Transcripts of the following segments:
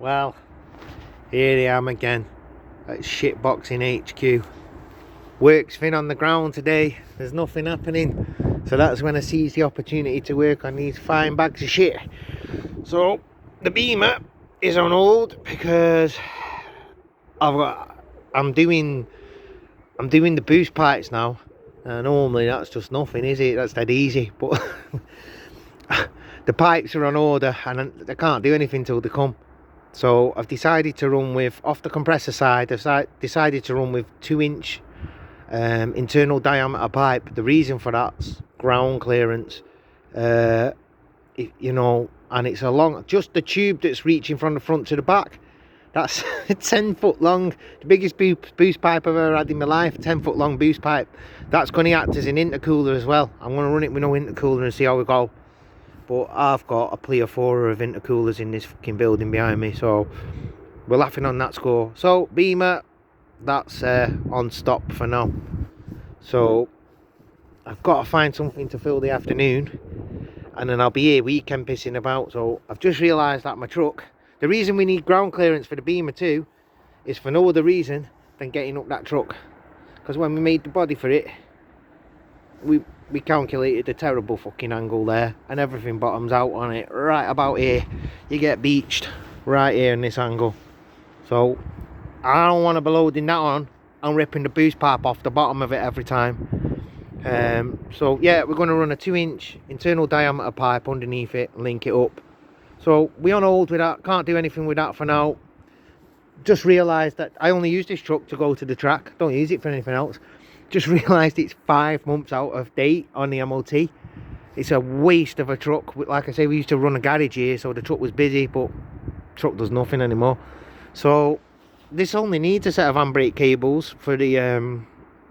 Well, here I am again at Shitboxing HQ. Work's been on the ground today, there's nothing happening, so that's when I seized the opportunity to work on these fine bags of shit. So the Beamer is on hold because I'm doing the boost pipes now. Normally that's just nothing, is it? That's dead easy, but the pipes are on order and I can't do anything till they come. So I've decided to run with, off the compressor side, I've decided to run with 2-inch internal diameter pipe. The reason for that's ground clearance. You know, and it's a long, just the tube that's reaching from the front to the back, that's 10 foot long, the biggest boost pipe I've ever had in my life. 10-foot long boost pipe. That's going to act as an intercooler as well. I'm going to run it with no intercooler and see how we go. But I've got a plethora of intercoolers in this fucking building behind me, so we're laughing on that score. So Beamer, that's on stop for now. So I've got to find something to fill the afternoon, and then I'll be here weekend pissing about. So I've just realised that my truck, the reason we need ground clearance for the Beamer too is for no other reason than getting up that truck, because when we made the body for it, we calculated a terrible fucking angle there and everything bottoms out on it right about here. You get beached right here in this angle, so I don't want to be loading that on and ripping the boost pipe off the bottom of it every time. So yeah, we're going to run a 2-inch internal diameter pipe underneath it and link it up. So we're on hold with that, can't do anything with that for now. Just realised that I only use this truck to go to the track, don't use it for anything else. Just realised it's 5 months out of date on the MOT. It's a waste of a truck. Like I say, we used to run a garage here, so the truck was busy, but the truck does nothing anymore. So this only needs a set of handbrake cables for the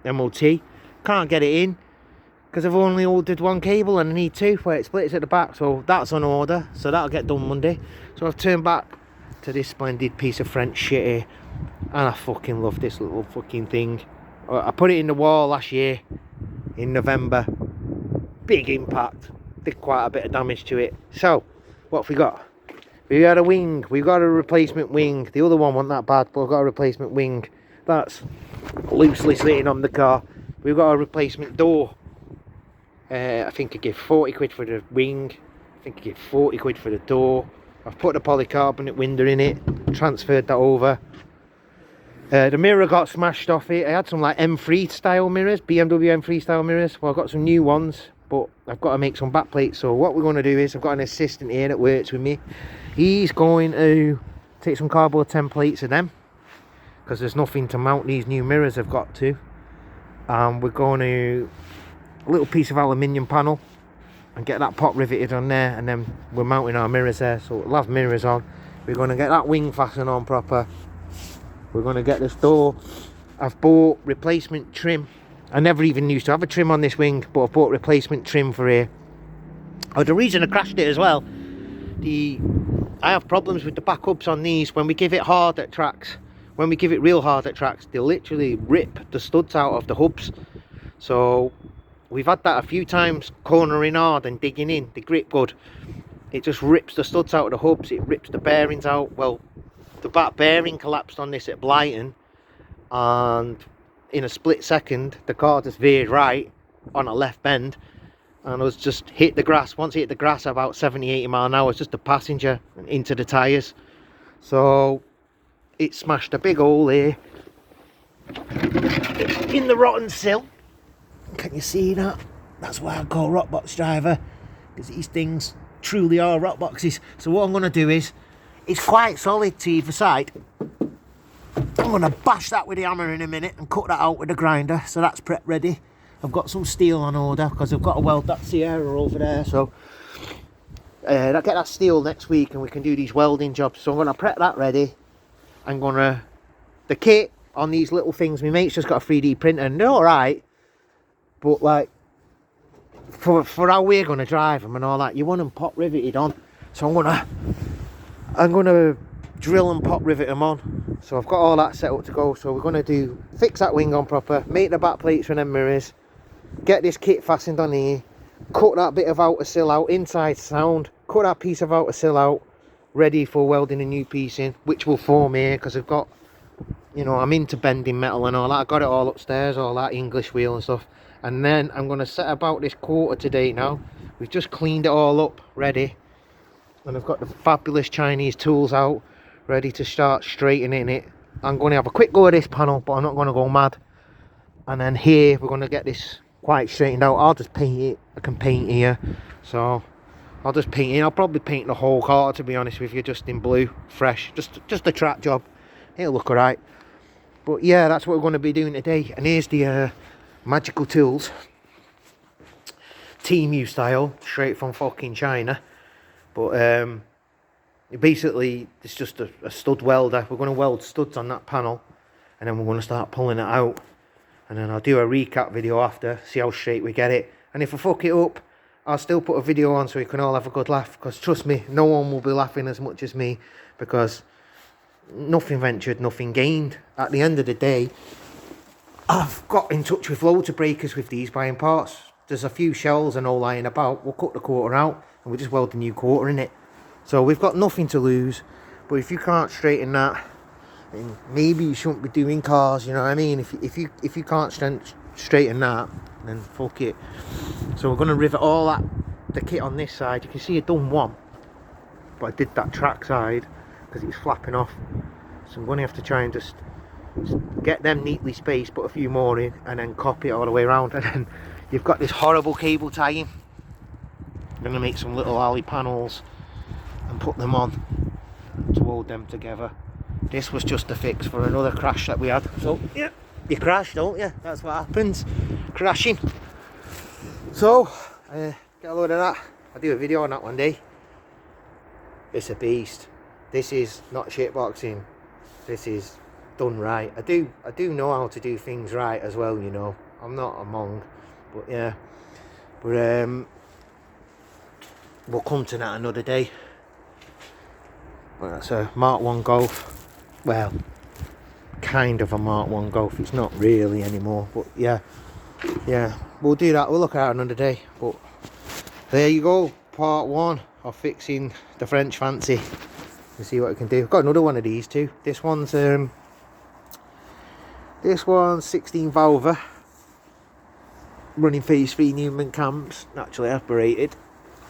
MOT. Can't get it in because I've only ordered 1 cable and I need 2 where it splits at the back. So that's on order, so that'll get done Monday. So I've turned back to this splendid piece of French shit here, and I fucking love this little fucking thing. I put it in the wall last year in November. Big impact, did quite a bit of damage to it. So what have we got? We got a wing, we've got a replacement wing. The other one wasn't that bad, but I've got a replacement wing that's loosely sitting on the car. We've got a replacement door. I think I give 40 quid for the wing. I think I give 40 quid for the door. I've put a polycarbonate window in it, transferred that over. The mirror got smashed off it. I had some like M3 style mirrors, BMW M3 style mirrors. Well, I've got some new ones, but I've got to make some back plates. So what we're going to do is, I've got an assistant here that works with me. He's going to take some cardboard templates of them, because there's nothing to mount these new mirrors I've got to. We're going to, a little piece of aluminium panel, and get that pot riveted on there, and then we're mounting our mirrors there, so we'll have mirrors on. We're going to get that wing fastened on proper. We're going to get this door. I've bought replacement trim. I never even used to have a trim on this wing, but I've bought replacement trim for here. Oh, the reason I crashed it as well, I have problems with the back hubs on these. When we give it hard at tracks, when we give it real hard at tracks, they literally rip the studs out of the hubs. So we've had that a few times, cornering hard and digging in. They grip good. It just rips the studs out of the hubs. It rips the bearings out. Well, the back bearing collapsed on this at Blyton, and in a split second the car just veered right on a left bend and was just hit the grass. Once it hit the grass about 70-80 mile an hour, it's just a passenger into the tyres. So it smashed a big hole here in the rotten sill. Can you see that? That's why I call Rockbox driver, because these things truly are rock boxes. So what I'm going to do is, it's quite solid to either side. I'm going to bash that with the hammer in a minute and cut that out with the grinder, so that's prep ready. I've got some steel on order because I've got to weld that Sierra over there, so I'll get that steel next week and we can do these welding jobs. So I'm going to prep that ready. I'm going to, the kit on these little things, my mate's just got a 3D printer and they're alright, but like for how we're going to drive them and all that, you want them pot riveted on. So I'm gonna drill and pop rivet them on. So I've got all that set up to go. So we're gonna fix that wing on proper, make the back plates for them mirrors, get this kit fastened on here, cut that bit of outer sill out, inside sound, cut that piece of outer sill out, ready for welding a new piece in, which will form here, because I've got, you know, I'm into bending metal and all that. I got it all upstairs, all that English wheel and stuff. And then I'm going to set about this quarter today now. We've just cleaned it all up, ready. And I've got the fabulous Chinese tools out, ready to start straightening it. I'm going to have a quick go at this panel, but I'm not going to go mad. And then here, we're going to get this quite straightened out. I'll just paint it. I can paint here. So I'll just paint it. I'll probably paint the whole car, to be honest with you, just in blue, fresh. Just a track job. It'll look alright. But yeah, that's what we're going to be doing today. And here's the Magical Tools TMU style, straight from fucking China. But basically it's just a stud welder. We're going to weld studs on that panel, and then we're going to start pulling it out, and then I'll do a recap video after, see how straight we get it. And if I fuck it up, I'll still put a video on so we can all have a good laugh, because trust me, no one will be laughing as much as me, because nothing ventured, nothing gained. At the end of the day, I've got in touch with loads of breakers with these, buying parts. There's a few shells and all lying about. We'll cut the quarter out and we'll just weld the new quarter in it. So we've got nothing to lose. But if you can't straighten that, then maybe you shouldn't be doing cars, you know what I mean? If you can't straighten that, then fuck it. So we're going to rivet all that, the kit on this side. You can see I've done one, but I did that track side because it's flapping off. So I'm going to have to try and just get them neatly spaced, put a few more in, and then copy it all the way around. And then you've got this horrible cable tying. I'm going to make some little alley panels and put them on to hold them together. This was just a fix for another crash that we had. So yeah, you crash, don't you? That's what happens, crashing. So get a load of that. I'll do a video on that one day. It's a beast. This is not shitboxing. This is done right. I do know how to do things right as well, you know. I'm not a mong, but yeah. But we'll come to that another day. Well, that's a Mark 1 Golf. Well, kind of a Mark 1 Golf. It's not really anymore, but yeah, we'll do that. We'll look at it another day. But there you go, part 1 of fixing the French Fancy. And see what we can do. I've got another one of these too. This one's 16 valve, running phase 3 Newman cams, naturally aspirated.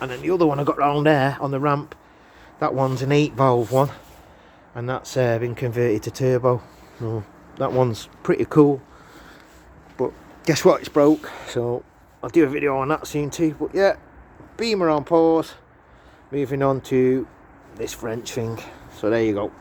And then the other one I got round there on the ramp, that one's an 8 valve one, and that's been converted to turbo. So that one's pretty cool, but guess what, it's broke, so I'll do a video on that soon too. But yeah, Beamer on pause, moving on to this French thing. So there you go.